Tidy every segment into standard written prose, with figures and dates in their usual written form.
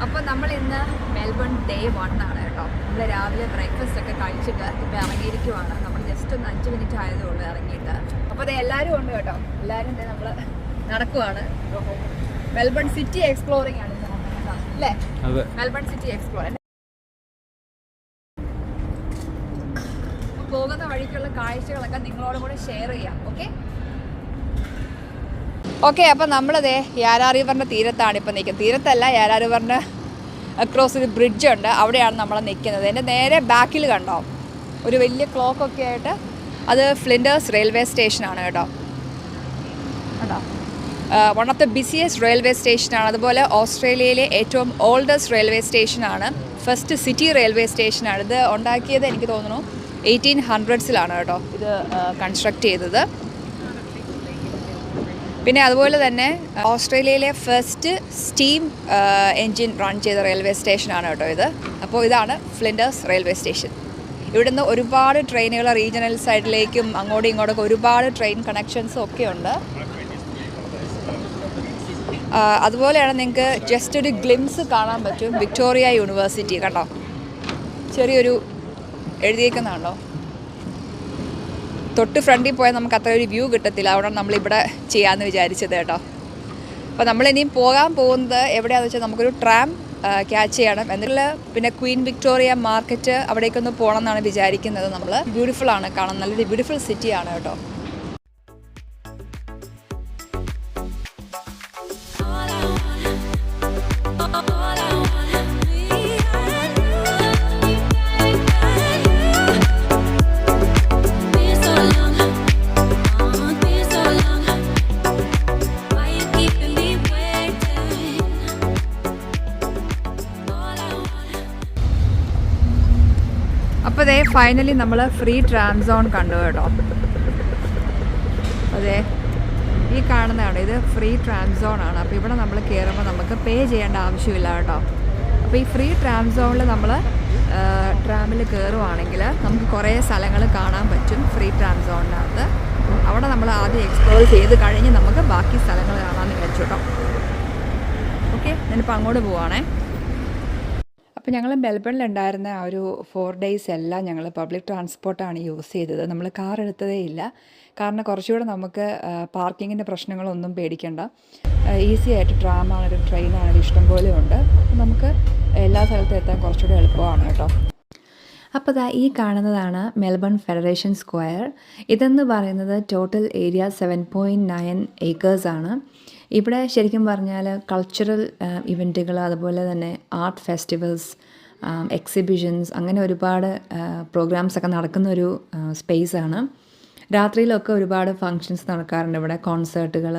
അപ്പോൾ നമ്മൾ ഇന്ന് മെൽബൺ ഡേ 1 ആണ് കേട്ടോ. നമ്മൾ രാവിലെ ബ്രേക്ക്ഫാസ്റ്റ് ഒക്കെ കഴിച്ചിട്ട് ഇപ്പോൾ ഇറങ്ങിയിരിക്കുവാണ്. നമ്മൾ ജസ്റ്റ് ഒന്ന് 5 മിനിറ്റ് ആയതേ ഉള്ളൂ ഇറങ്ങിയിട്ട്. അപ്പോൾ അത് എല്ലാവരും ഉണ്ട് കേട്ടോ. എല്ലാവരും നമ്മൾ നടക്കുവാണ്. മെൽബൺ സിറ്റി എക്സ്പ്ലോറിംഗ് ആണ് അല്ലേ? Melbourne city explore. പോകുന്ന വഴിക്കുള്ള കാഴ്ചകളൊക്കെ നിങ്ങളോടും കൂടെ ഷെയർ ചെയ്യാം. ഓക്കെ അപ്പം നമ്മളതേ യാരാ റിവറിൻ്റെ തീരത്താണ് ഇപ്പോൾ നിൽക്കുന്നത്. തീരത്തല്ല, യാരാ റിവറിൻ്റെ അക്രോസ് ഒരു ബ്രിഡ്ജ് ഉണ്ട്, അവിടെയാണ് നമ്മൾ നിൽക്കുന്നത്. എൻ്റെ നേരെ ബാക്കിൽ കണ്ടോ ഒരു വലിയ ക്ലോക്കൊക്കെ ആയിട്ട്, അത് ഫ്ലിൻഡേഴ്സ് റെയിൽവേ സ്റ്റേഷനാണ് കേട്ടോ. കേട്ടോ, one of the busiest railway സ്റ്റേഷനാണ്. അതുപോലെ ഓസ്ട്രേലിയയിലെ ഏറ്റവും ഓൾഡസ്റ്റ് റെയിൽവേ സ്റ്റേഷനാണ്. ഫസ്റ്റ് സിറ്റി റെയിൽവേ സ്റ്റേഷനാണ്. ഇത് ഉണ്ടാക്കിയത് എനിക്ക് തോന്നുന്നു 1800s കേട്ടോ ഇത് കൺസ്ട്രക്ട് ചെയ്തത്. പിന്നെ അതുപോലെ തന്നെ ഓസ്ട്രേലിയയിലെ ഫസ്റ്റ് സ്റ്റീം എൻജിൻ റൺ ചെയ്ത റെയിൽവേ സ്റ്റേഷനാണ് കേട്ടോ ഇത്. അപ്പോൾ ഇതാണ് ഫ്ലിൻഡേഴ്സ് റെയിൽവേ സ്റ്റേഷൻ. ഇവിടുന്ന് ഒരുപാട് ട്രെയിനുകൾ റീജിയണൽ സൈഡിലേക്കും അങ്ങോട്ടും ഇങ്ങോട്ടൊക്കെ ഒരുപാട് ട്രെയിൻ കണക്ഷൻസും ഒക്കെ ഉണ്ട്. അതുപോലെയാണ് നിങ്ങൾക്ക് ജസ്റ്റ് ഒരു ഗ്ലിംസ് കാണാൻ പറ്റും വിക്ടോറിയ യൂണിവേഴ്സിറ്റി. കണ്ടോ, ചെറിയൊരു എഴുതിയേക്കുന്നതാണോ. തൊട്ട് ഫ്രണ്ടിൽ പോയാൽ നമുക്ക് അത്ര ഒരു വ്യൂ കിട്ടത്തില്ല. അവിടെ നമ്മളിവിടെ ചെയ്യാമെന്ന് വിചാരിച്ചത് കേട്ടോ. അപ്പോൾ നമ്മളിനിയും പോകാൻ പോകുന്നത് എവിടെയാണെന്ന് വെച്ചാൽ നമുക്കൊരു ട്രാം ക്യാച്ച് ചെയ്യണം. എന്നിട്ട് പിന്നെ ക്വീൻ വിക്ടോറിയ മാർക്കറ്റ് അവിടേക്കൊന്ന് പോകണം എന്നാണ് വിചാരിക്കുന്നത് നമ്മൾ. ബ്യൂട്ടിഫുള്ളാണ് കാണാൻ, നല്ലൊരു ബ്യൂട്ടിഫുൾ സിറ്റിയാണ് കേട്ടോ. അപ്പോൾ അതേ ഫൈനലി നമ്മൾ ഫ്രീ ട്രാം സോൺ കണ്ടു കേട്ടോ. അതെ, ഈ കാണുന്നതാണ്, ഇത് ഫ്രീ ട്രാം സോൺ ആണ്. അപ്പോൾ ഇവിടെ നമ്മൾ കയറുമ്പോൾ നമുക്ക് പേ ചെയ്യേണ്ട ആവശ്യമില്ല കേട്ടോ. അപ്പോൾ ഈ ഫ്രീ ട്രാം സോണിൽ നമ്മൾ ട്രാമിൽ കയറുവാണെങ്കിൽ നമുക്ക് കുറേ സ്ഥലങ്ങൾ കാണാൻ പറ്റും ഫ്രീ ട്രാം സോണിനകത്ത്. അവിടെ നമ്മൾ ആദ്യം എക്സ്പ്ലോർ ചെയ്ത് കഴിഞ്ഞ് നമുക്ക് ബാക്കി സ്ഥലങ്ങൾ കാണാമെന്ന് വിചാരിച്ചു കേട്ടോ. ഓക്കെ, ഞാനിപ്പോൾ അങ്ങോട്ട് പോവുകയാണേ. അപ്പോൾ ഞങ്ങൾ മെൽബണിലുണ്ടായിരുന്ന ആ ഒരു 4 days എല്ലാം ഞങ്ങൾ പബ്ലിക് ട്രാൻസ്പോർട്ടാണ് യൂസ് ചെയ്തത്. നമ്മൾ കാർ എടുത്തതേ ഇല്ല. കാരണം കുറച്ചുകൂടെ നമുക്ക് പാർക്കിങ്ങിൻ്റെ പ്രശ്നങ്ങളൊന്നും പേടിക്കേണ്ട. ഈസി ആയിട്ട് ട്രാമാണെങ്കിലും ട്രെയിനാണെങ്കിലും ഇഷ്ടംപോലെ ഉണ്ട്. നമുക്ക് എല്ലാ സ്ഥലത്തും എത്താൻ കുറച്ചുകൂടെ എളുപ്പമാണ് കേട്ടോ. അപ്പോൾ ഈ കാണുന്നതാണ് മെൽബൺ ഫെഡറേഷൻ സ്ക്വയർ. ഇതെന്ന് പറയുന്നത് ടോട്ടൽ ഏരിയ 7.9 acres ആണ്. ഇവിടെ ശരിക്കും പറഞ്ഞാൽ കൾച്ചറൽ ഇവൻറ്റുകൾ, അതുപോലെ തന്നെ ആർട്ട് ഫെസ്റ്റിവൽസ്, എക്സിബിഷൻസ്, അങ്ങനെ ഒരുപാട് പ്രോഗ്രാംസൊക്കെ നടക്കുന്നൊരു സ്പേസാണ്. രാത്രിയിലൊക്കെ ഒരുപാട് ഫങ്ഷൻസ് നടക്കാറുണ്ട് ഇവിടെ, കോൺസേർട്ടുകൾ.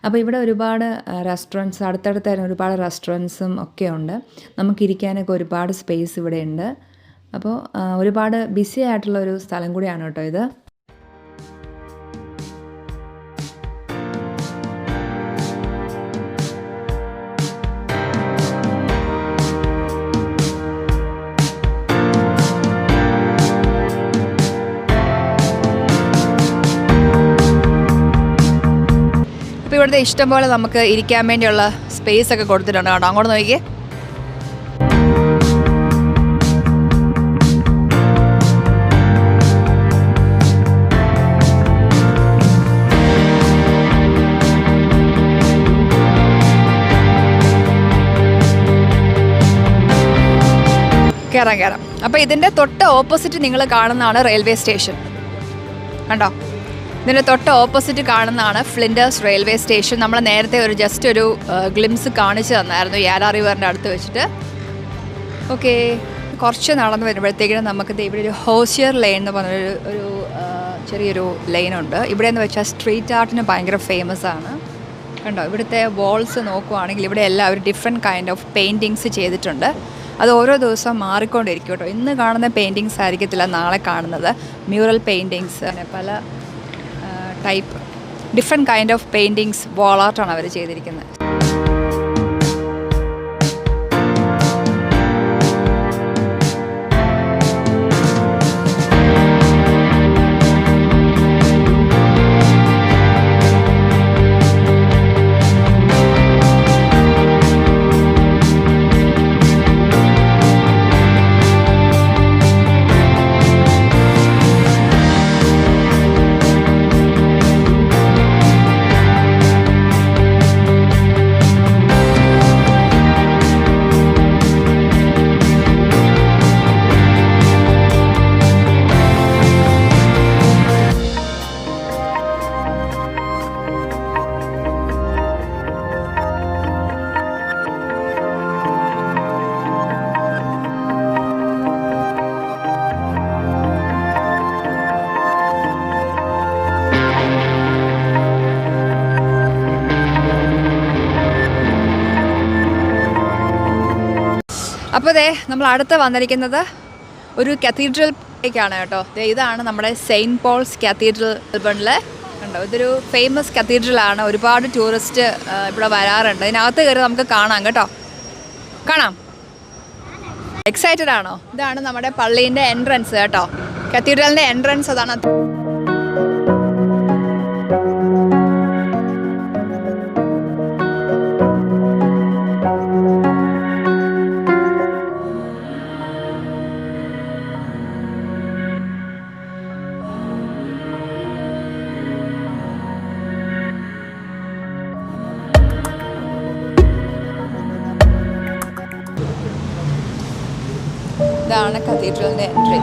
അപ്പോൾ ഇവിടെ ഒരുപാട് റെസ്റ്റോറൻറ്റ്സ്, അടുത്തടുത്തായിരുന്നു ഒരുപാട് റെസ്റ്റോറൻറ്റ്സും ഒക്കെ ഉണ്ട്. നമുക്കിരിക്കാനൊക്കെ ഒരുപാട് സ്പേസ് ഇവിടെ ഉണ്ട്. അപ്പോൾ ഒരുപാട് ബിസി ആയിട്ടുള്ളൊരു സ്ഥലം കൂടിയാണ് കേട്ടോ ഇത്. അപ്പോൾ ഇവിടുത്തെ ഇഷ്ടംപോലെ നമുക്ക് ഇരിക്കാൻ വേണ്ടിയുള്ള സ്പേസ് ഒക്കെ കൊടുത്തിട്ടുണ്ട് കേട്ടോ. അങ്ങോട്ട് നോക്കിയേ. കയറാം. അപ്പോൾ ഇതിൻ്റെ തൊട്ട് ഓപ്പോസിറ്റ് നിങ്ങൾ കാണുന്നതാണ് റെയിൽവേ സ്റ്റേഷൻ. കണ്ടോ, ഇതിൻ്റെ തൊട്ട് ഓപ്പോസിറ്റ് കാണുന്നതാണ് ഫ്ലിൻഡേഴ്സ് റെയിൽവേ സ്റ്റേഷൻ. നമ്മൾ നേരത്തെ ജസ്റ്റ് ഒരു ഗ്ലിംസ് കാണിച്ചു തന്നായിരുന്നു യാരാ റിവറിൻ്റെ അടുത്ത് വെച്ചിട്ട്. ഓക്കെ, കുറച്ച് നടന്ന് വരുമ്പോഴത്തേക്കിനും നമുക്കിത് ഇവിടെ ഒരു ഹോസിയർ ലൈൻ എന്ന് പറഞ്ഞൊരു ചെറിയൊരു ലൈനുണ്ട്. ഇവിടെ എന്ന് വെച്ചാൽ സ്ട്രീറ്റ് ആർട്ടിന് ഭയങ്കര ഫേമസ് ആണ്. കണ്ടോ, ഇവിടുത്തെ വാൾസ് നോക്കുവാണെങ്കിൽ ഇവിടെ എല്ലാവരും ഡിഫറെൻറ്റ് കൈൻഡ് ഓഫ് പെയിൻറ്റിങ്സ് ചെയ്തിട്ടുണ്ട്. അത് ഓരോ ദിവസവും മാറിക്കൊണ്ടിരിക്കും കേട്ടോ. ഇന്ന് കാണുന്ന പെയിൻറ്റിങ്സ് ആയിരിക്കത്തില്ല നാളെ കാണുന്നത്. മ്യൂറൽ പെയിൻറ്റിങ്സ്, അങ്ങനെ പല type different kind of paintings, wall ആർട്ടാണ് അവർ ചെയ്തിരിക്കുന്നത്. അപ്പോൾ നമ്മൾ അടുത്ത് വന്നിരിക്കുന്നത് ഒരു കത്തീഡ്രലിലേക്കാണ് കേട്ടോ. ഇതാണ് നമ്മുടെ സെയിൻറ്റ് പോൾസ് കത്തീഡ്രൽ മെൽബണിൽ കണ്ടോ. ഇതൊരു ഫേമസ് കത്തീഡ്രലാണ്. ഒരുപാട് ടൂറിസ്റ്റ് ഇവിടെ വരാറുണ്ട്. ഇതിനകത്ത് കയറി നമുക്ക് കാണാം കേട്ടോ. കാണാം. എക്സൈറ്റഡ് ആണോ? ഇതാണ് നമ്മുടെ പള്ളീൻ്റെ എൻട്രൻസ് കേട്ടോ. കത്തീഡ്രലിൻ്റെ എൻട്രൻസ് അതാണ്. ഇതാണ് കത്തീഡ്രലിൻ്റെ എൻട്രി.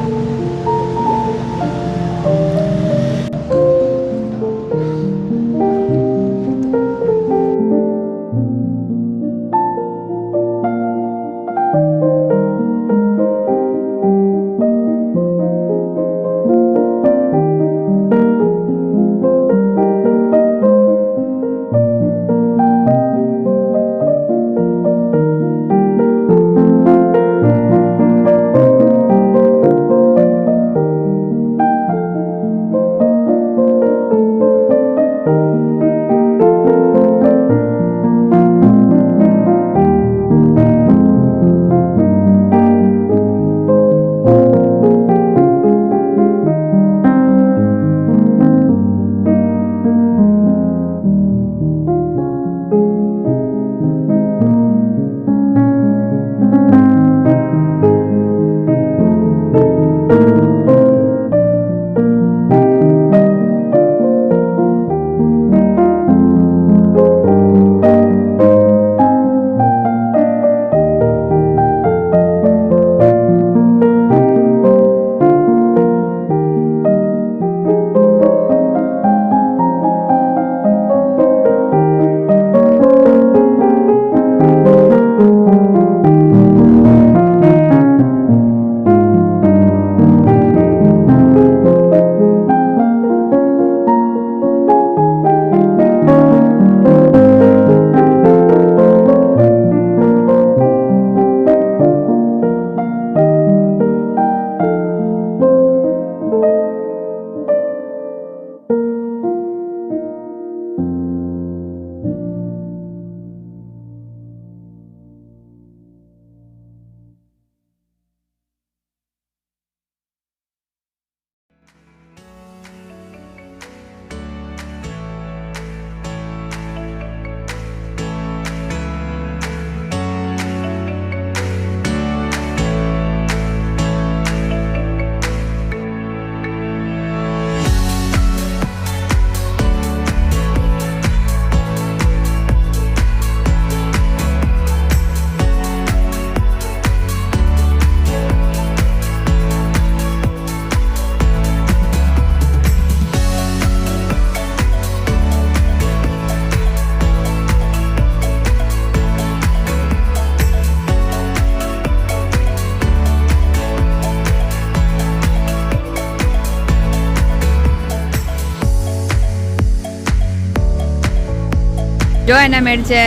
ജോ എന്നാ മേടിച്ചേ?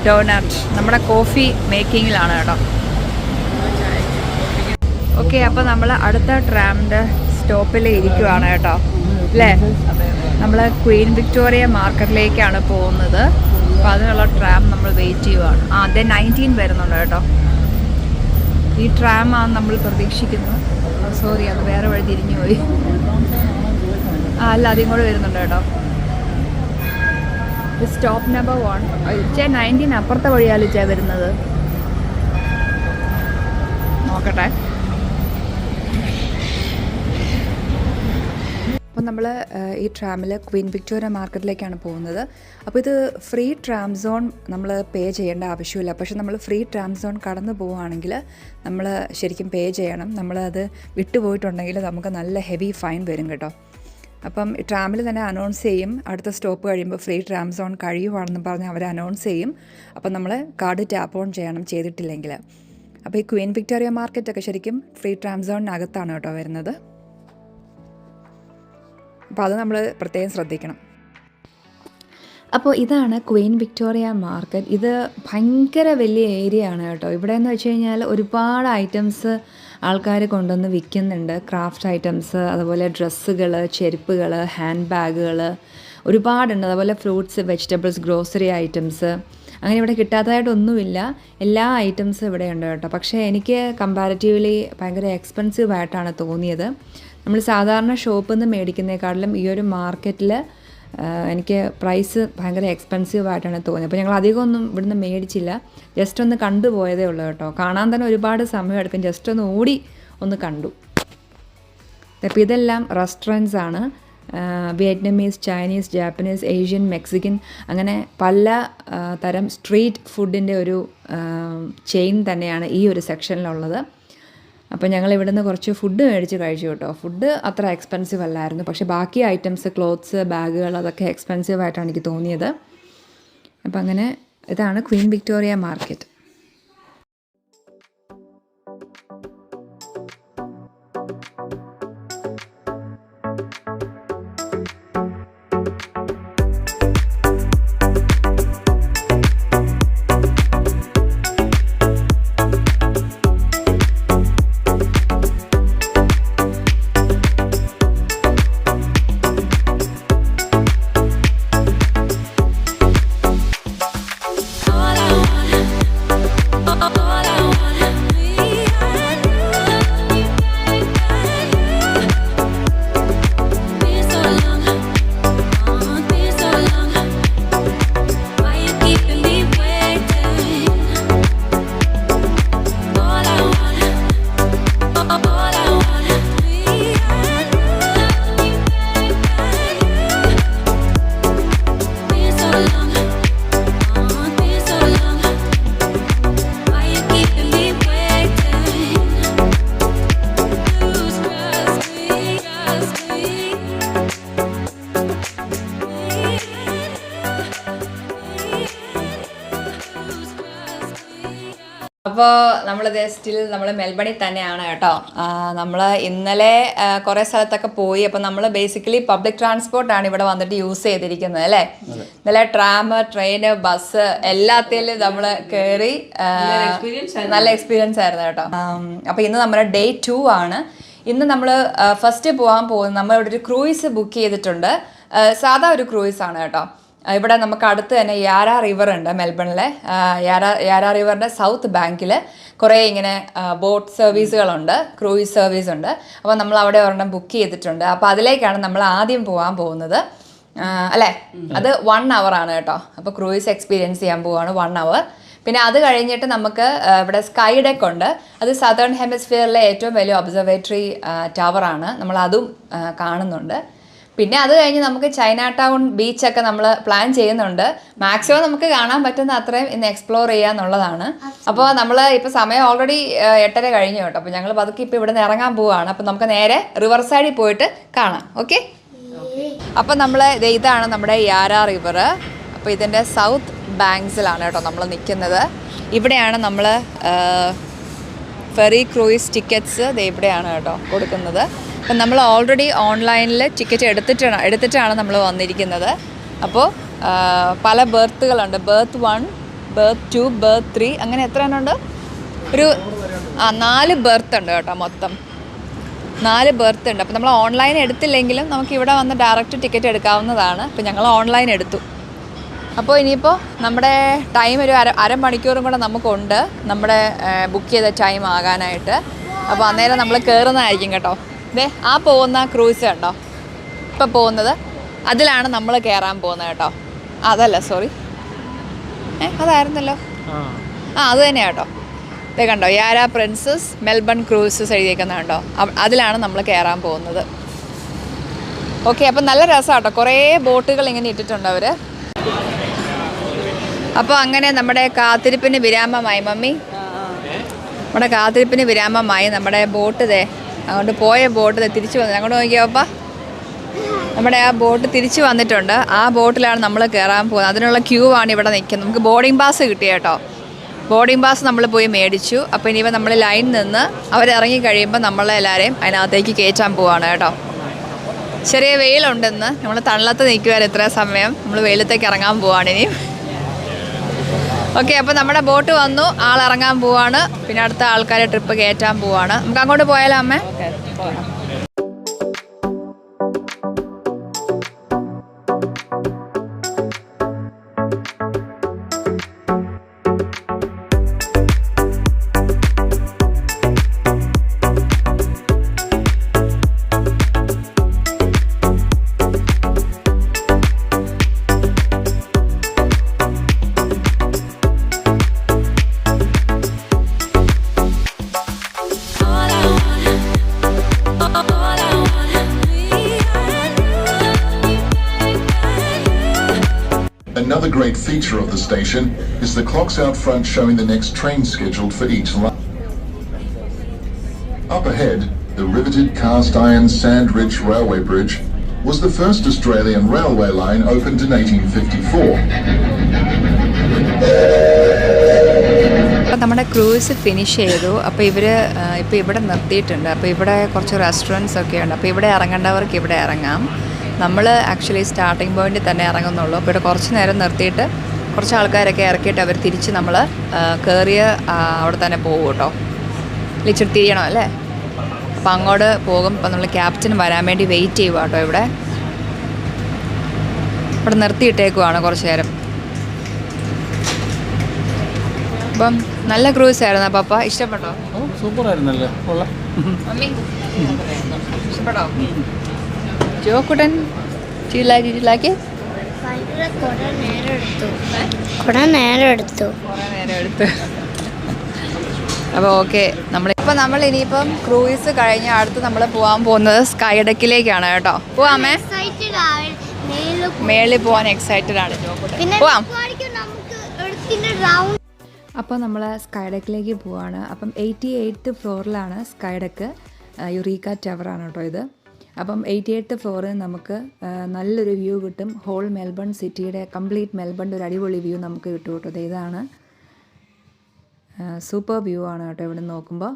ഡോണട്ട്. നമ്മുടെ കോഫി മേക്കിങ്ങിലാണ് കേട്ടോ. ഓക്കെ, അപ്പോൾ നമ്മൾ അടുത്ത ട്രാമിൻ്റെ സ്റ്റോപ്പിൽ ഇരിക്കുവാണ് കേട്ടോ അല്ലേ. നമ്മൾ ക്വീൻ വിക്ടോറിയ മാർക്കറ്റിലേക്കാണ് പോകുന്നത്. അപ്പോൾ അതിനുള്ള ട്രാം നമ്മൾ വെയിറ്റ് ചെയ്യുവാണ്. അതെ 19 വരുന്നുണ്ട് കേട്ടോ. ഈ ട്രാമാണ് നമ്മൾ പ്രതീക്ഷിക്കുന്നു. സോറി, അത് വേറെ വഴി തിരിഞ്ഞു പോയി. അല്ല, അതിങ്ങോട്ട് കൂടെ വരുന്നുണ്ട് കേട്ടോ. Stop number 1. 19 അപ്പുറത്തെ വഴിയാലിച്ചാ വരുന്നത്. നോക്കട്ടെ. അപ്പോൾ നമ്മൾ ഈ ട്രാമിൽ ക്വീൻ വിക്ടോറിയ മാർക്കറ്റിലേക്കാണ് പോകുന്നത്. അപ്പോൾ ഇത് ഫ്രീ ട്രാം സോൺ നമ്മൾ പേ ചെയ്യേണ്ട ആവശ്യമില്ല. പക്ഷെ നമ്മൾ ഫ്രീ ട്രാം സോൺ കടന്നു പോവുകയാണെങ്കിൽ നമ്മൾ ശരിക്കും പേ ചെയ്യണം. നമ്മളത് വിട്ടുപോയിട്ടുണ്ടെങ്കിൽ നമുക്ക് നല്ല ഹെവി ഫൈൻ വരും കേട്ടോ. അപ്പം ട്രാമിൽ തന്നെ അനൗൺസ് ചെയ്യും, അടുത്ത സ്റ്റോപ്പ് കഴിയുമ്പോൾ ഫ്രീ ട്രാം സോൺ കഴിയുവാണെന്ന് പറഞ്ഞ് അവർ അനൗൺസ് ചെയ്യും. അപ്പം നമ്മൾ കാർഡ് ടാപ്പ് ഓൺ ചെയ്യണം, ചെയ്തിട്ടില്ലെങ്കിൽ. അപ്പോൾ ഈ ക്വീൻ വിക്ടോറിയ മാർക്കറ്റൊക്കെ ശരിക്കും ഫ്രീ ട്രാം സോണിനകത്താണ് കേട്ടോ വരുന്നത്. അപ്പോൾ അത് നമ്മൾ പ്രത്യേകം ശ്രദ്ധിക്കണം. അപ്പോൾ ഇതാണ് ക്വീൻ വിക്ടോറിയ മാർക്കറ്റ്. ഇത് ഭയങ്കര വലിയ ഏരിയ ആണ് കേട്ടോ. ഇവിടെ എന്ന് വെച്ച് കഴിഞ്ഞാൽ ഒരുപാട് ഐറ്റംസ് ആൾക്കാർ കൊണ്ടുവന്ന് വിൽക്കുന്നുണ്ട്. ക്രാഫ്റ്റ് ഐറ്റംസ്, അതുപോലെ ഡ്രസ്സുകൾ, ചെരുപ്പുകൾ, ഹാൻഡ് ബാഗുകൾ ഒരുപാടുണ്ട്. അതുപോലെ ഫ്രൂട്ട്സ്, വെജിറ്റബിൾസ്, ഗ്രോസറി ഐറ്റംസ്, അങ്ങനെ ഇവിടെ കിട്ടാത്തതായിട്ടൊന്നുമില്ല. എല്ലാ ഐറ്റംസും ഇവിടെ ഉണ്ട് കേട്ടോ. പക്ഷേ എനിക്ക് കമ്പാരിറ്റീവ്ലി ഭയങ്കര എക്സ്പെൻസീവ് ആയിട്ടാണ് തോന്നിയത്. നമ്മൾ സാധാരണ ഷോപ്പിൽ നിന്ന് മേടിക്കുന്നതിനേക്കാളും ഈ ഒരു മാർക്കറ്റിൽ എനിക്ക് പ്രൈസ് ഭയങ്കര എക്സ്പെൻസീവ് ആയിട്ടാണ് തോന്നിയത്. അപ്പോൾ ഞങ്ങൾ അധികമൊന്നും ഇവിടുന്ന് മേടിച്ചില്ല, ജസ്റ്റ് ഒന്ന് കണ്ടുപോയതേ ഉള്ളൂ കേട്ടോ. കാണാൻ തന്നെ ഒരുപാട് സമയം എടുക്കും, ജസ്റ്റ് ഒന്ന് ഓടി ഒന്ന് കണ്ടു. അപ്പോൾ ഇതെല്ലാം റെസ്റ്റോറൻറ്റ്സ് ആണ്. വിയറ്റ്നമീസ്, ചൈനീസ്, ജാപ്പനീസ്, ഏഷ്യൻ, മെക്സിക്കൻ, അങ്ങനെ പല തരം സ്ട്രീറ്റ് ഫുഡിൻ്റെ ഒരു ചെയിൻ തന്നെയാണ് ഈ ഒരു സെക്ഷനിലുള്ളത്. അപ്പോൾ ഞങ്ങൾ ഇവിടുന്ന് കുറച്ച് ഫുഡ് മേടിച്ച് കഴിച്ചു കേട്ടോ. ഫുഡ് അത്ര എക്സ്പെൻസീവ് അല്ലായിരുന്നു, പക്ഷേ ബാക്കി ഐറ്റംസ്, ക്ലോത്ത്സ്, ബാഗുകൾ, അതൊക്കെ എക്സ്പെൻസീവ് ആയിട്ടാണ് എനിക്ക് തോന്നിയത്. അപ്പോൾ അങ്ങനെ ഇതാണ് ക്വീൻ വിക്ടോറിയ മാർക്കറ്റ്. അപ്പോൾ നമ്മളിത് സ്റ്റിൽ നമ്മൾ മെൽബണിൽ തന്നെയാണ് കേട്ടോ. നമ്മൾ ഇന്നലെ കുറേ സ്ഥലത്തൊക്കെ പോയി. അപ്പോൾ നമ്മൾ ബേസിക്കലി പബ്ലിക് ട്രാൻസ്പോർട്ടാണ് ഇവിടെ വന്നിട്ട് യൂസ് ചെയ്തിരിക്കുന്നത് അല്ലേ. ഇന്നലെ ട്രാം, ട്രെയിന്, ബസ് എല്ലാത്തിലും നമ്മൾ കയറി നല്ല എക്സ്പീരിയൻസ് ആയിരുന്നു കേട്ടോ. അപ്പോൾ ഇന്ന് നമ്മുടെ ഡേ 2 ആണ്. ഇന്ന് നമ്മൾ ഫസ്റ്റ് പോകാൻ പോകുന്നത്, നമ്മൾ ഇവിടെ ഒരു ക്രൂയിസ് ബുക്ക് ചെയ്തിട്ടുണ്ട്. സാധാ ഒരു ക്രൂയിസ് ആണ് കേട്ടോ. ഇവിടെ നമുക്ക് അടുത്ത് തന്നെ യാര റിവർ ഉണ്ട് മെൽബണിലെ. യാര റിവറിൻ്റെ സൗത്ത് ബാങ്കിൽ കുറേ ഇങ്ങനെ ബോട്ട് സർവീസുകളുണ്ട്, ക്രൂയിസ് സർവീസ് ഉണ്ട്. അപ്പോൾ നമ്മൾ അവിടെ ഒരെണ്ണം ബുക്ക് ചെയ്തിട്ടുണ്ട്. അപ്പോൾ അതിലേക്കാണ് നമ്മൾ ആദ്യം പോകാൻ പോകുന്നത് അല്ലേ. അത് 1 hour ആണ് കേട്ടോ. അപ്പോൾ ക്രൂയിസ് എക്സ്പീരിയൻസ് ചെയ്യാൻ പോവുകയാണ് 1 hour. പിന്നെ അത് കഴിഞ്ഞിട്ട് നമുക്ക് ഇവിടെ സ്കൈ ഡെക്ക് ഉണ്ട്. അത് സദേൺ ഹെമിസ്ഫിയറിലെ ഏറ്റവും വലിയ ഒബ്സർവേറ്ററി ടവറാണ്. നമ്മളതും കാണുന്നുണ്ട്. പിന്നെ അത് കഴിഞ്ഞ് നമുക്ക് ചൈന ടൗൺ ബീച്ചൊക്കെ നമ്മൾ പ്ലാൻ ചെയ്യുന്നുണ്ട്. മാക്സിമം നമുക്ക് കാണാൻ പറ്റുന്ന അത്രയും ഇന്ന് എക്സ്പ്ലോർ ചെയ്യാന്നുള്ളതാണ്. അപ്പോൾ നമ്മൾ ഇപ്പോൾ സമയം ഓൾറെഡി 8:30 കഴിഞ്ഞു കേട്ടോ. അപ്പോൾ ഞങ്ങൾ പതുക്കെ ഇപ്പോൾ ഇവിടെ നിന്ന് ഇറങ്ങാൻ പോവുകയാണ്. അപ്പോൾ നമുക്ക് നേരെ റിവർ സൈഡിൽ പോയിട്ട് കാണാം. ഓക്കെ. അപ്പോൾ നമ്മൾ ഇതാണ് നമ്മുടെ യാര റിവർ. അപ്പോൾ ഇതിൻ്റെ സൗത്ത് ബാങ്ക്സിലാണ് കേട്ടോ നമ്മൾ നിൽക്കുന്നത്. ഇവിടെയാണ് നമ്മൾ ഫെറി ക്രൂയിസ് ടിക്കറ്റ്സ് ഇവിടെയാണ് കേട്ടോ കൊടുക്കുന്നത്. അപ്പം നമ്മൾ ഓൾറെഡി ഓൺലൈനിൽ ടിക്കറ്റ് എടുത്തിട്ടാണ് നമ്മൾ വന്നിരിക്കുന്നത്. അപ്പോൾ പല ബെർത്തുകളുണ്ട്. ബെർത്ത് 1, ബെർത്ത് 2, ബെർത്ത് 3, അങ്ങനെ എത്ര എണ്ണം ഉണ്ട്? ഒരു 4 ബെർത്ത് ഉണ്ട് കേട്ടോ. മൊത്തം 4 ബെർത്ത് ഉണ്ട്. അപ്പോൾ നമ്മൾ ഓൺലൈൻ എടുത്തില്ലെങ്കിലും നമുക്ക് ഇവിടെ വന്ന് ഡയറക്റ്റ് ടിക്കറ്റ് എടുക്കാവുന്നതാണ്. അപ്പോൾ ഞങ്ങൾ ഓൺലൈൻ എടുത്തു. അപ്പോൾ ഇനിയിപ്പോൾ നമ്മുടെ ടൈം ഒരു അരമണിക്കൂറും കൂടെ നമുക്കുണ്ട് നമ്മുടെ ബുക്ക് ചെയ്ത ടൈം ആകാനായിട്ട്. അപ്പോൾ അന്നേരം നമ്മൾ കയറുന്നതായിരിക്കും കേട്ടോ. ആ പോകുന്ന ക്രൂസ് കണ്ടോ, ഇപ്പം പോകുന്നത് അതിലാണ് നമ്മൾ കയറാൻ പോകുന്നത് കേട്ടോ. അതല്ല, സോറി, അതായിരുന്നല്ലോ. അത് തന്നെയാണ് കേട്ടോ. ഇതേ കണ്ടോ, യാര പ്രിൻസസ് മെൽബൺ ക്രൂസസ് എഴുതിയേക്കുന്നത് കണ്ടോ. അതിലാണ് നമ്മൾ കയറാൻ പോകുന്നത്. ഓക്കെ. അപ്പം നല്ല രസമാണ് കേട്ടോ. കുറേ ബോട്ടുകൾ ഇങ്ങനെ ഇട്ടിട്ടുണ്ട് അവർ. അപ്പോൾ അങ്ങനെ നമ്മുടെ കാത്തിരിപ്പിന് വിരാമമായി മമ്മി. നമ്മുടെ കാത്തിരിപ്പിന് വിരാമമായി. നമ്മുടെ ബോട്ട് അങ്ങോട്ട് പോയ ബോട്ട് തിരിച്ചു വന്നു. അങ്ങോട്ട് നോക്കിയാപ്പാ, നമ്മുടെ ആ ബോട്ട് തിരിച്ചു വന്നിട്ടുണ്ട്. ആ ബോട്ടിലാണ് നമ്മൾ കയറാൻ പോകുന്നത്. അതിനുള്ള ക്യൂ ആണ് ഇവിടെ നിൽക്കുന്നത്. നമുക്ക് ബോർഡിംഗ് പാസ് കിട്ടി കേട്ടോ. ബോർഡിംഗ് പാസ് നമ്മൾ പോയി മേടിച്ചു. അപ്പോൾ ഇനിയിപ്പോൾ നമ്മൾ ലൈൻ നിന്ന് അവരിറങ്ങി കഴിയുമ്പോൾ നമ്മളെല്ലാവരെയും അതിനകത്തേക്ക് കയറ്റാൻ പോവാണ് കേട്ടോ. ചെറിയ വെയിലുണ്ടെന്ന്. നമ്മൾ തണലത്ത് നിൽക്കുവാൻ ഇത്ര സമയം. നമ്മൾ വെയിലത്തേക്ക് ഇറങ്ങാൻ പോവാണ് ഇനി. ഓക്കെ, അപ്പോൾ നമ്മുടെ ബോട്ട് വന്നു, ആളിറങ്ങാൻ പോവാണ്. പിന്നെ അടുത്ത ആൾക്കാരെ ട്രിപ്പ് കയറ്റാൻ പോവാണ്. നമുക്ക് അങ്ങോട്ട് പോയാലോ അമ്മേ? Another great feature of the station is the clocks out front showing the next train scheduled for each line. Up ahead, the riveted cast iron Sand Ridge Railway Bridge was the first Australian railway line opened in 1854. നമ്മുടെ cruise finish ചെയ്തു. അപ്പോൾ ഇപ്പോൾ ഇവിടെ നിർത്തിയിട്ടുണ്ട്. അപ്പോൾ ഇവിടെ കുറച്ച് restaurants ഒക്കെ ഉണ്ട്. അപ്പോൾ ഇവിടെ ഇറങ്ങേണ്ടവർക്ക് ഇവിടെ ഇറങ്ങാം. നമ്മൾ ആക്ച്വലി സ്റ്റാർട്ടിംഗ് പോയിന്റിൽ തന്നെ ഇറങ്ങുന്നുള്ളൂ. അപ്പോൾ ഇവിടെ കുറച്ച് നേരം നിർത്തിയിട്ട് കുറച്ച് ആൾക്കാരൊക്കെ ഇറക്കിയിട്ട് അവർ തിരിച്ച് നമ്മൾ കയറിയ അവിടെ തന്നെ പോകും കേട്ടോ. ഇച്ചിരി തിരിയണം അല്ലേ? അപ്പോൾ അങ്ങോട്ട് പോകും. അപ്പോൾ നമ്മൾ ക്യാപ്റ്റൻ വരാൻ വേണ്ടി വെയിറ്റ് ചെയ്യുക കേട്ടോ. ഇവിടെ നിർത്തിയിട്ടേക്കുവാണ് കുറച്ച് നേരം. അപ്പം നല്ല ക്രൂസ് ആയിരുന്നു. പപ്പ ഇഷ്ടപ്പെട്ടോ? സൂപ്പറായിരുന്നല്ലേ? മമ്മി ഇഷ്ടപ്പെട്ടോ? ജോക്കുട്ടൻ കുറേ നേരം എടുത്തു. അപ്പോൾ ഓക്കെ, നമ്മൾ ഇനിയിപ്പം ക്രൂയിസ് കഴിഞ്ഞ് അടുത്ത് നമ്മൾ പോകാൻ പോകുന്നത് സ്കൈ ഡെക്കിലേക്കാണ് കേട്ടോ. പോവാമേ? മേളിൽ പോകാൻ എക്സൈറ്റഡ് ആണ് ജോക്കുട്ടൻ. പോവാം. അപ്പോൾ നമ്മൾ സ്കൈ ഡെക്കിലേക്ക് പോവാണ്. അപ്പം 88th ഫ്ലോറിലാണ് സ്കൈ ഡെക്ക്. യുറീക്ക ടവറാണ് കേട്ടോ ഇത്. അപ്പം 88th ഫ്ലോറിൽ നമുക്ക് നല്ലൊരു വ്യൂ കിട്ടും. ഹോൾ മെൽബൺ സിറ്റിയുടെ കംപ്ലീറ്റ് മെൽബണിൻ്റെ ഒരു അടിപൊളി വ്യൂ നമുക്ക് കിട്ടും കേട്ടോ. ഇതാണ് സൂപ്പർ വ്യൂ ആണ് കേട്ടോ ഇവിടെ നോക്കുമ്പോൾ.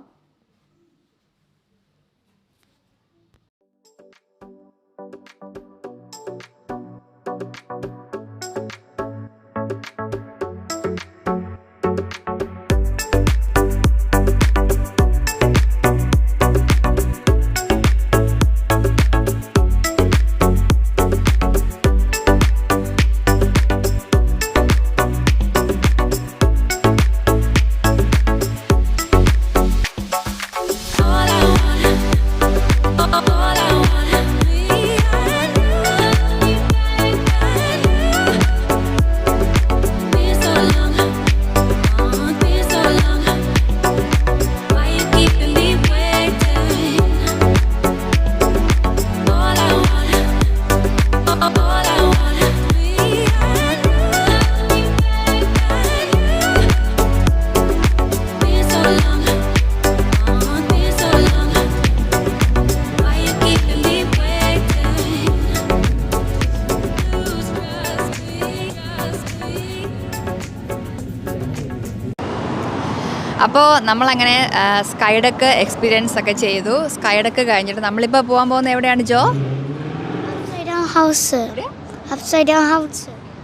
അപ്പോൾ നമ്മളങ്ങനെ സ്കൈ ഡെക്ക് എക്സ്പീരിയൻസ് ഒക്കെ ചെയ്തു. സ്കൈ ഡെക്ക് കഴിഞ്ഞിട്ട് നമ്മളിപ്പോൾ പോകാൻ പോകുന്നത് എവിടെയാണ് ജോ?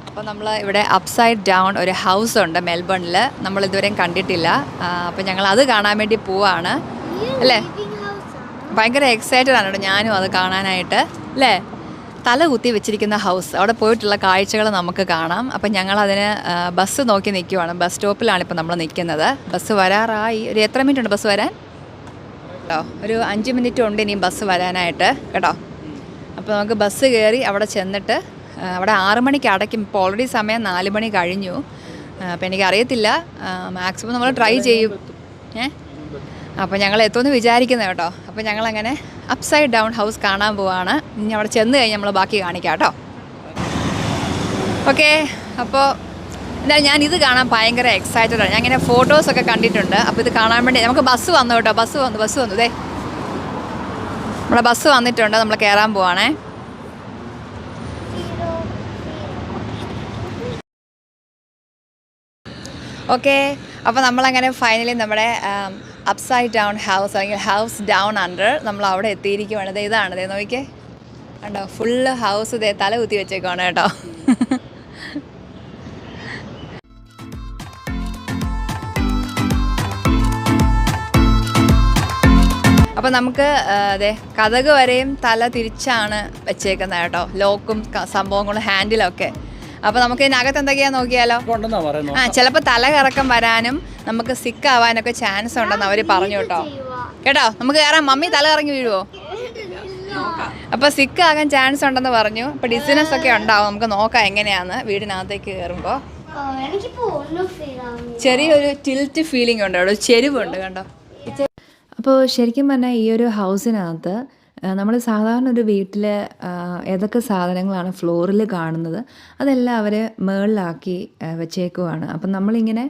അപ്പോൾ നമ്മൾ ഇവിടെ അപ്സൈഡ് ഡൗൺ ഒരു ഹൗസ് ഉണ്ട് മെൽബണിൽ. നമ്മൾ ഇതുവരെയും കണ്ടിട്ടില്ല. അപ്പോൾ ഞങ്ങൾ അത് കാണാൻ വേണ്ടി പോവാണ് അല്ലേ? ഭയങ്കര എക്സൈറ്റഡ് ആണ് കേട്ടോ ഞാനും അത് കാണാനായിട്ട് അല്ലേ? തല കുത്തി വെച്ചിരിക്കുന്ന ഹൗസ്, അവിടെ പോയിട്ടുള്ള കാഴ്ചകൾ നമുക്ക് കാണാം. അപ്പം ഞങ്ങളതിന് ബസ് നോക്കി നിൽക്കുവാണ്. ബസ് സ്റ്റോപ്പിലാണ് ഇപ്പോൾ നമ്മൾ നിൽക്കുന്നത്. ബസ് വരാറായി. ഒരു എത്ര മിനിറ്റ് ഉണ്ട് ബസ് വരാൻ കേട്ടോ? ഒരു 5 മിനിറ്റ് ഉണ്ട് ഇനിയും ബസ് വരാനായിട്ട് കേട്ടോ. അപ്പോൾ നമുക്ക് ബസ് കയറി അവിടെ ചെന്നിട്ട് അവിടെ 6 മണിക്ക് അടയ്ക്കും. ഇപ്പോൾ ഓൾറെഡി സമയം 4 മണി കഴിഞ്ഞു. അപ്പോൾ എനിക്കറിയത്തില്ല, മാക്സിമം നമ്മൾ ട്രൈ ചെയ്യും. അപ്പോൾ ഞങ്ങൾ എത്തുമെന്ന് വിചാരിക്കുന്നത് കേട്ടോ. അപ്പോൾ ഞങ്ങളങ്ങനെ അപ്സൈഡ് ഡൗൺ ഹൗസ് കാണാൻ പോവാണ്. ഇനി അവിടെ ചെന്ന് കഴിഞ്ഞ് നമ്മൾ ബാക്കി കാണിക്കാം കേട്ടോ. ഓക്കെ, അപ്പോൾ എന്തായാലും ഞാൻ ഇത് കാണാൻ ഭയങ്കര എക്സൈറ്റഡ് ആണ്. ഞാൻ ഇങ്ങനെ ഫോട്ടോസൊക്കെ കണ്ടിട്ടുണ്ട്. അപ്പോൾ ഇത് കാണാൻ വേണ്ടി നമുക്ക് ബസ് വന്നു കേട്ടോ. ബസ് വന്നു ദേ നമ്മളെ ബസ് വന്നിട്ടുണ്ട്. നമ്മൾ കയറാൻ പോവാണേ. ഓക്കെ, അപ്പോൾ നമ്മളങ്ങനെ ഫൈനലി നമ്മുടെ അപ്സൈഡ് ഡൗൺ ഹൗസ് അല്ലെങ്കിൽ ഹൗസ് ഡൗൺ അണ്ടർ നമ്മൾ അവിടെ എത്തിയിരിക്കുവാണ്. ഇതാണ് നോക്കിക്കേ, കണ്ടോ ഫുള്ള് ഹൗസ് ഇതേ തല കുത്തി വെച്ചേക്കാണ് കേട്ടോ. അപ്പോൾ നമുക്ക് അതെ കതക് വരെയും തല തിരിച്ചാണ് വെച്ചേക്കുന്നത് കേട്ടോ. ലോക്കും സംഭവങ്ങളും ഹാൻഡിലൊക്കെ. അപ്പോൾ നമുക്ക് ഇതിനകത്ത് എന്തൊക്കെയാണെന്ന് നോക്കിയാലോ. ചിലപ്പോൾ തല കറക്കം വരാനും നമുക്ക് സിക്ക് ആവാനൊക്കെ ചാൻസ് ഉണ്ടെന്ന് അവർ പറഞ്ഞു കേട്ടോ. നമുക്ക് കയറാം. മമ്മി തല കറങ്ങി വീഴുവോ? അപ്പോൾ സിക്ക് ആകാൻ ചാൻസ് ഉണ്ടെന്ന് പറഞ്ഞു. അപ്പോൾ ഡിസിനസ് ഒക്കെ ഉണ്ടാവും. നമുക്ക് നോക്കാം എങ്ങനെയാന്ന് വീടിനകത്തേക്ക് കയറുമ്പോൾ. ചെറിയൊരു ടിൽറ്റ് ഫീലിംഗ് ഉണ്ട് അവിടെ, ചെരിവുണ്ട് കണ്ടോ. അപ്പോൾ ശരിക്കും പറഞ്ഞാൽ ഈ ഒരു ഹൗസിനകത്ത് നമ്മൾ സാധാരണ ഒരു വീട്ടിൽ ഏതൊക്കെ സാധനങ്ങളാണ് ഫ്ലോറിൽ കാണുന്നത് അതെല്ലാം അവർ മുകളിലാക്കി വെച്ചേക്കുവാണ്. അപ്പം നമ്മളിങ്ങനെ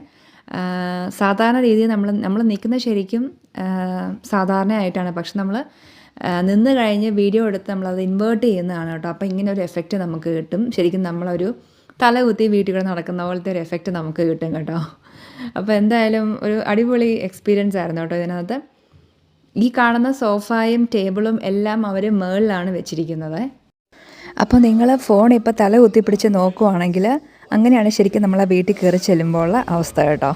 സാധാരണ രീതിയിൽ നമ്മൾ നിൽക്കുന്ന ശരിക്കും സാധാരണയായിട്ടാണ്. പക്ഷെ നമ്മൾ നിന്ന് കഴിഞ്ഞ് വീഡിയോ എടുത്ത് നമ്മളത് ഇൻവേർട്ട് ചെയ്യുന്നതാണ് കേട്ടോ. അപ്പോൾ ഇങ്ങനെ ഒരു എഫക്റ്റ് നമുക്ക് കിട്ടും. ശരിക്കും നമ്മളൊരു തലകുത്തി വീട്ടിൽ കൂടെ നടക്കുന്ന പോലത്തെ ഒരു എഫക്റ്റ് നമുക്ക് കിട്ടും കേട്ടോ. അപ്പോൾ എന്തായാലും ഒരു അടിപൊളി എക്സ്പീരിയൻസ് ആയിരുന്നു കേട്ടോ ഇതിനകത്ത്. ഈ കാണുന്ന സോഫായും ടേബിളും എല്ലാം അവർ മുകളിലാണ് വെച്ചിരിക്കുന്നത്. അപ്പോൾ നിങ്ങൾ ഫോൺ ഇപ്പോൾ തല കുത്തിപ്പിടിച്ച് നോക്കുവാണെങ്കിൽ അങ്ങനെയാണ് ശരിക്കും നമ്മളെ വീട്ടിൽ കയറി ചെല്ലുമ്പോൾ ഉള്ള അവസ്ഥ കേട്ടോ.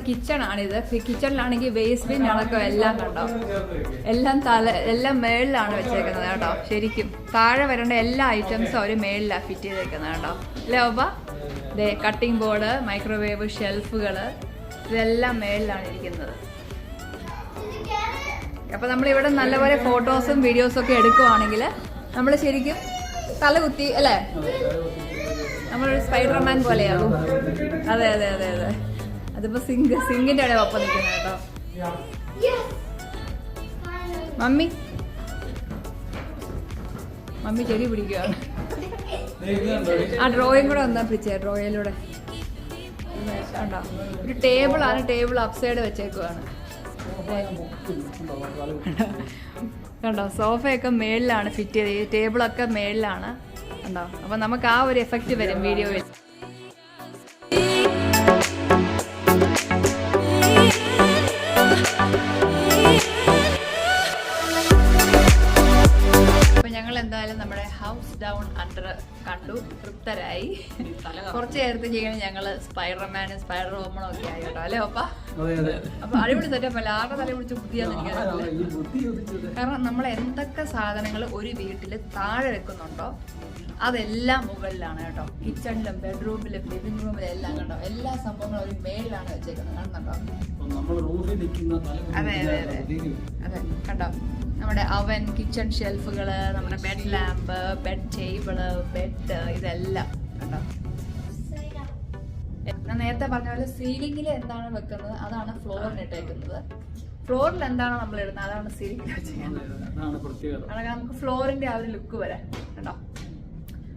കിച്ചണാണിത്. കിച്ചണിലാണെങ്കിൽ വേസ്റ്റ് ബിൻ അടക്കം എല്ലാം കണ്ടോ, എല്ലാം മേളിലാണ് വെച്ചേക്കുന്നത് കേട്ടോ. ശരിക്കും താഴെ വരേണ്ട എല്ലാ ഐറ്റംസും അവർ മേളിലാണ് ഫിറ്റ് ചെയ്തേക്കുന്നത് കേട്ടോ. അല്ലേ ഓപ്പ? ദേ കട്ടിംഗ് ബോർഡ്, മൈക്രോവേവ്, ഷെൽഫുകൾ ഇതെല്ലാം മേളിലാണ് ഇരിക്കുന്നത്. അപ്പോൾ നമ്മളിവിടെ നല്ലപോലെ ഫോട്ടോസും വീഡിയോസും ഒക്കെ എടുക്കുവാണെങ്കിൽ നമ്മൾ ശരിക്കും തലകുത്തി അല്ലേ, നമ്മളൊരു സ്പൈഡർമാൻ പോലെയാകും. അതെ അതെ അതെ അതെ. അതിപ്പോ സിങ്കിന്റെ അവിടെ ഒപ്പം നിൽക്കുന്നത് കേട്ടോ. മമ്മി ചെടി പിടിക്കുകയാണ്. ആ ഡ്രോയിങ് കൂടെ വന്നാ പിടിച്ചേ. ഡ്രോയിലൂടെ കണ്ടോ ഒരു ടേബിളാണ്. ടേബിൾ അപ്സൈഡ് വെച്ചേക്കുവാണ് കണ്ടോ. സോഫയൊക്കെ മേളിലാണ് ഫിറ്റ് ചെയ്ത്, ടേബിളൊക്കെ മേളിലാണ് കണ്ടോ. അപ്പൊ നമുക്ക് ആ ഒരു എഫക്റ്റ് വരും വീഡിയോയിൽ. എന്തായാലും നമ്മുടെ ഹൗസ് ഡൗൺ അണ്ടർ കണ്ടു, തൃപ്തരായി. കുറച്ച് നേരത്തെ ചെയ്യണം ഞങ്ങള് സ്പൈഡർമാനും സ്പൈഡർ വോമണും ഒക്കെ ആയി കേട്ടോ. അല്ലേ ഓപ്പ? അപ്പൊ അടിപൊളി സെറ്റപ്പ് അല്ല. ആരുടെ തല പിടിച്ച് ബുദ്ധിയാന്ന് എനിക്കറിയില്ല. കാരണം നമ്മൾ എന്തൊക്കെ സാധനങ്ങൾ ഒരു വീട്ടില് താഴെ വെക്കുന്നുണ്ടോ അതെല്ലാം മുകളിലാണ് കേട്ടോ. കിച്ചണിലും ബെഡ്റൂമിലും ലിവിംഗ് റൂമിലും എല്ലാം കണ്ടോ. എല്ലാ സംഭവങ്ങളും ഒരു മേളിലാണ് വെച്ചേക്കുന്നത്. കാണുന്നുണ്ടോ? അതെ അതെ അതെ അതെ കണ്ടോ. നമ്മുടെ അവൻ, കിച്ചൺ ഷെൽഫുകള്, നമ്മുടെ bed lamp, bed table, bed ഇതെല്ലാം കണ്ടോ. ഞാൻ നേരത്തെ പറഞ്ഞ പോലെ സീലിംഗിൽ എന്താണ് വെക്കുന്നത് അതാണ് ഫ്ലോറിന് ഇട്ടേക്കുന്നത്. ഫ്ലോറിൽ എന്താണോ നമ്മൾ ഇടുന്നത് അതാണ് സീലിംഗിൽ വെച്ചിരിക്കുന്നത്. നമുക്ക് ഫ്ലോറിന്റെ ആ ഒരു ലുക്ക് വരാൻ കണ്ടോ.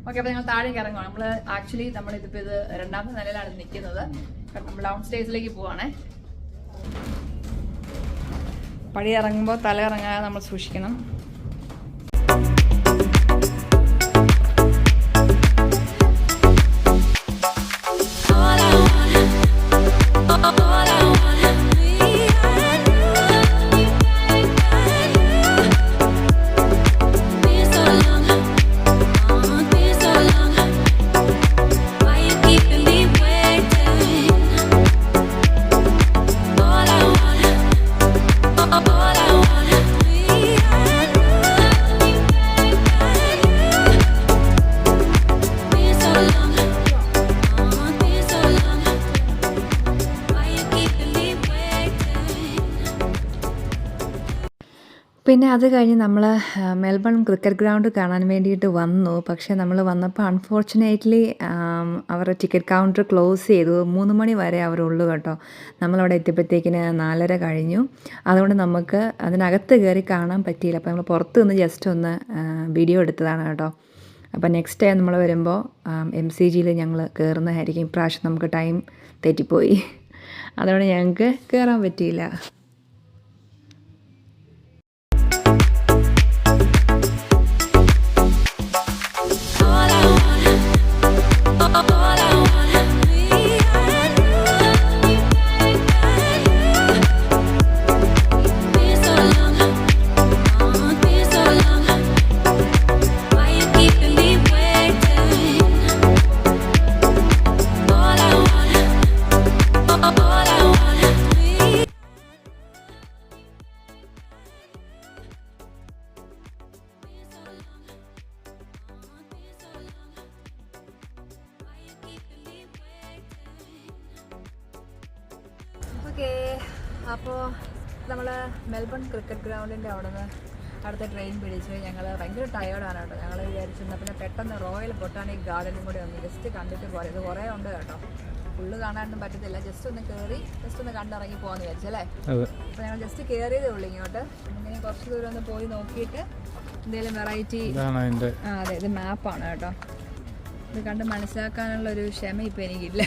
ഓക്കെ, അപ്പോൾ ഞങ്ങൾ താഴേക്ക് ഇറങ്ങുവാണ്. നമ്മൾ ആക്ച്വലി നമ്മളിതിപ്പോൾ ഇത് 2ാമത്തെ നിലയിലാണ് നിൽക്കുന്നത്. നമ്മൾ ഡൗൺ സ്റ്റേഴ്സിലേക്ക് പോവാണേ. പടി ഇറങ്ങുമ്പോൾ തല ഇറങ്ങാതെ നമ്മൾ സൂക്ഷിക്കണം. പിന്നെ അത് കഴിഞ്ഞ് നമ്മൾ മെൽബൺ ക്രിക്കറ്റ് ഗ്രൗണ്ട് കാണാൻ വേണ്ടിയിട്ട് വന്നു. പക്ഷേ നമ്മൾ വന്നപ്പോൾ അൺഫോർച്ചുനേറ്റ്ലി അവരുടെ ടിക്കറ്റ് കൗണ്ടർ ക്ലോസ് ചെയ്തു. 3 മണി വരെ അവരുള്ളൂ കേട്ടോ. നമ്മളവിടെ എത്തിയപ്പോഴത്തേക്കിന് 4:30 കഴിഞ്ഞു. അതുകൊണ്ട് നമുക്ക് അതിനകത്ത് കയറി കാണാൻ പറ്റിയില്ല. അപ്പോൾ നമ്മൾ പുറത്ത് നിന്ന് ജസ്റ്റ് ഒന്ന് വീഡിയോ എടുത്തതാണ് കേട്ടോ. അപ്പോൾ നെക്സ്റ്റ് ടൈം നമ്മൾ വരുമ്പോൾ MCGയിൽ ഞങ്ങൾ കയറുന്നതായിരിക്കും. ഇപ്രാവശ്യം നമുക്ക് ടൈം തെറ്റിപ്പോയി, അതുകൊണ്ട് ഞങ്ങൾക്ക് കയറാൻ പറ്റിയില്ല. All I wanna അപ്പോൾ നമ്മൾ മെൽബൺ ക്രിക്കറ്റ് ഗ്രൗണ്ടിൻ്റെ അവിടെ നിന്ന് അടുത്ത ട്രെയിൻ പിടിച്ച് ഞങ്ങൾ ഭയങ്കര ടയേർഡാണ് കേട്ടോ. ഞങ്ങൾ വിചാരിച്ചിരുന്ന പിന്നെ പെട്ടെന്ന് റോയൽ ബൊട്ടാണിക് ഗാർഡനും കൂടി ഒന്ന് ജസ്റ്റ് കണ്ടിട്ട് പോരെ. ഇത് കുറേ ഉണ്ട് കേട്ടോ, ഫുള്ള് കാണാനൊന്നും പറ്റത്തില്ല. ജസ്റ്റ് ഒന്ന് കയറി ജസ്റ്റ് ഒന്ന് കണ്ടിറങ്ങി പോകാമെന്ന് വിചാരിച്ചല്ലേ. അപ്പോൾ ഞങ്ങൾ ജസ്റ്റ് കയറിയതേ ഉള്ളൂ ഇങ്ങോട്ട്. ഇങ്ങനെ കുറച്ച് ദൂരം ഒന്ന് പോയി നോക്കിയിട്ട് എന്തെങ്കിലും വെറൈറ്റി. അതെ, ഇത് മാപ്പാണ് കേട്ടോ. ഇത് കണ്ട് മനസ്സിലാക്കാനുള്ളൊരു ക്ഷമ ഇപ്പം എനിക്കില്ല.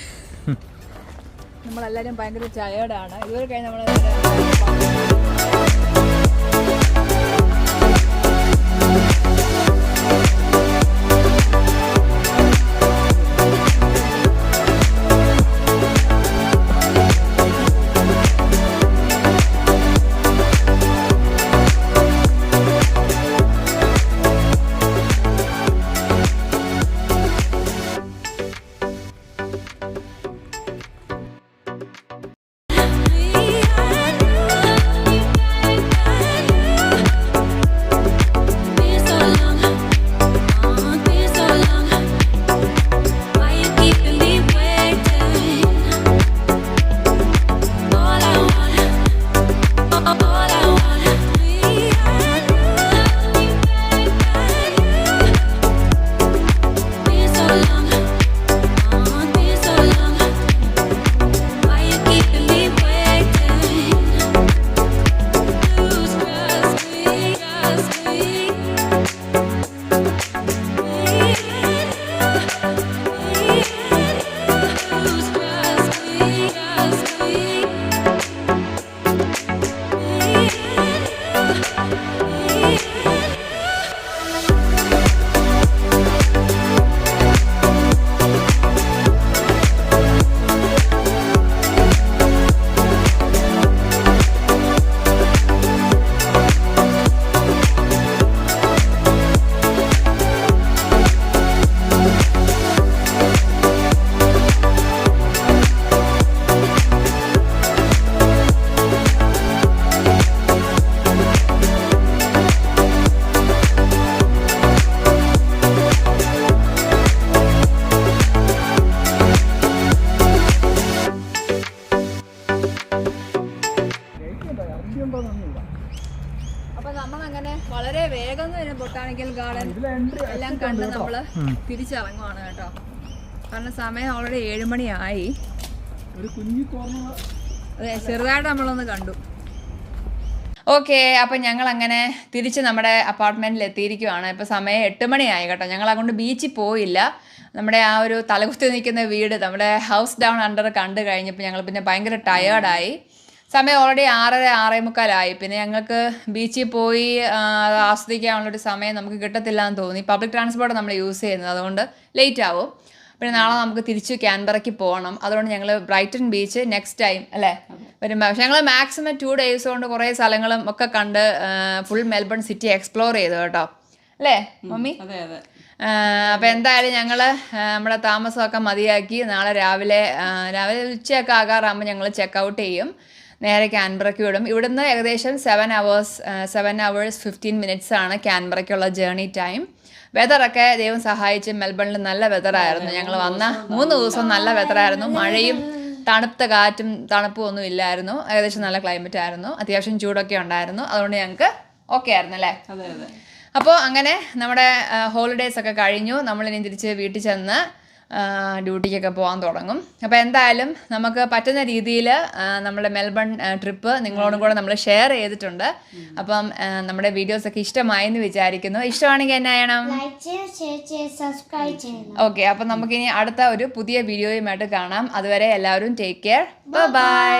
നമ്മളെല്ലാവരും ഭയങ്കര ടയേർഡാണ്. ഇതുവരെ കഴിഞ്ഞ് നമ്മൾ വളരെ വേഗം തന്നെ ബൊട്ടാണിക്കൽ ഗാർഡൻ എല്ലാം കണ്ട് നമ്മൾ തിരിച്ചിറങ്ങുവാണ് കേട്ടോ. കാരണം സമയം ഓൾറെഡി 7 മണിയായി. അതെ, ചെറുതായിട്ട് നമ്മളൊന്ന് കണ്ടു. ഓക്കെ, അപ്പം ഞങ്ങൾ അങ്ങനെ തിരിച്ച് നമ്മുടെ അപ്പാർട്ട്മെൻറ്റിൽ എത്തിയിരിക്കുവാണ്. ഇപ്പോൾ സമയം 8 മണിയായി കേട്ടോ. ഞങ്ങൾ അതുകൊണ്ട് ബീച്ചിൽ പോയില്ല. നമ്മുടെ ആ ഒരു തലകുത്തി നിൽക്കുന്ന വീട്, നമ്മുടെ ഹൗസ് ഡൗൺ അണ്ടർ കണ്ടു കഴിഞ്ഞപ്പോൾ ഞങ്ങൾ പിന്നെ ഭയങ്കര ടയേർഡായി. സമയം ഓൾറെഡി 6:30 6:45. പിന്നെ ഞങ്ങൾക്ക് ബീച്ചിൽ പോയി ആസ്വദിക്കാനുള്ളൊരു സമയം നമുക്ക് കിട്ടത്തില്ല എന്ന് തോന്നി. പബ്ലിക് ട്രാൻസ്പോർട്ട് നമ്മൾ യൂസ് ചെയ്യുന്നത്, അതുകൊണ്ട് ലേറ്റ് ആവും. പിന്നെ നാളെ നമുക്ക് തിരിച്ച് ക്യാൻബറയ്ക്ക് പോകണം. അതുകൊണ്ട് ഞങ്ങൾ ബ്രൈറ്റൺ ബീച്ച് നെക്സ്റ്റ് ടൈം അല്ലേ വരുമ്പോൾ. പക്ഷേ ഞങ്ങൾ മാക്സിമം 2 days കൊണ്ട് കുറേ സ്ഥലങ്ങളും ഒക്കെ കണ്ട് ഫുൾ മെൽബൺ സിറ്റി എക്സ്പ്ലോർ ചെയ്തു കേട്ടോ, അല്ലേ മമ്മി? അപ്പോൾ എന്തായാലും ഞങ്ങൾ നമ്മുടെ താമസമൊക്കെ മതിയാക്കി നാളെ രാവിലെ ഉച്ചയൊക്കെ ആകാറാകുമ്പോൾ ഞങ്ങൾ ചെക്കൗട്ട് ചെയ്യും. നേരെ ക്യാൻബറയ്ക്ക് വിടും. ഇവിടുന്ന് ഏകദേശം 7 hours 15 minutes ആണ് ക്യാൻബറയ്ക്കുള്ള ജേർണി ടൈം. വെതറൊക്കെ ദൈവം സഹായിച്ച് മെൽബണിൽ നല്ല വെതറായിരുന്നു. ഞങ്ങൾ വന്ന 3 ദിവസം നല്ല വെതറായിരുന്നു. മഴയും തണുത്ത കാറ്റും തണുപ്പും ഒന്നും ഇല്ലായിരുന്നു. ഏകദേശം നല്ല ക്ലൈമറ്റ് ആയിരുന്നു. അത്യാവശ്യം ചൂടൊക്കെ ഉണ്ടായിരുന്നു. അതുകൊണ്ട് ഞങ്ങൾക്ക് ഓക്കെ ആയിരുന്നു അല്ലേ? അപ്പോൾ അങ്ങനെ നമ്മുടെ ഹോളിഡേയ്സ് ഒക്കെ കഴിഞ്ഞു. നമ്മളിനി തിരിച്ച് വീട്ടിൽ ചെന്ന് ഡ്യൂട്ടിക്കൊക്കെ പോകാൻ തുടങ്ങും. അപ്പോൾ എന്തായാലും നമുക്ക് പറ്റുന്ന രീതിയിൽ നമ്മുടെ മെൽബൺ ട്രിപ്പ് നിങ്ങളോടും കൂടെ നമ്മൾ ഷെയർ ചെയ്തിട്ടുണ്ട്. അപ്പം നമ്മുടെ വീഡിയോസൊക്കെ ഇഷ്ടമായെന്ന് വിചാരിക്കുന്നു. ഇഷ്ടമാണെങ്കിൽ എന്നാ ചെയ്യണം? ഓക്കെ, അപ്പം നമുക്കിനി അടുത്ത ഒരു പുതിയ വീഡിയോയുമായിട്ട് കാണാം. അതുവരെ എല്ലാവരും ടേക്ക് കെയർ. ബൈ.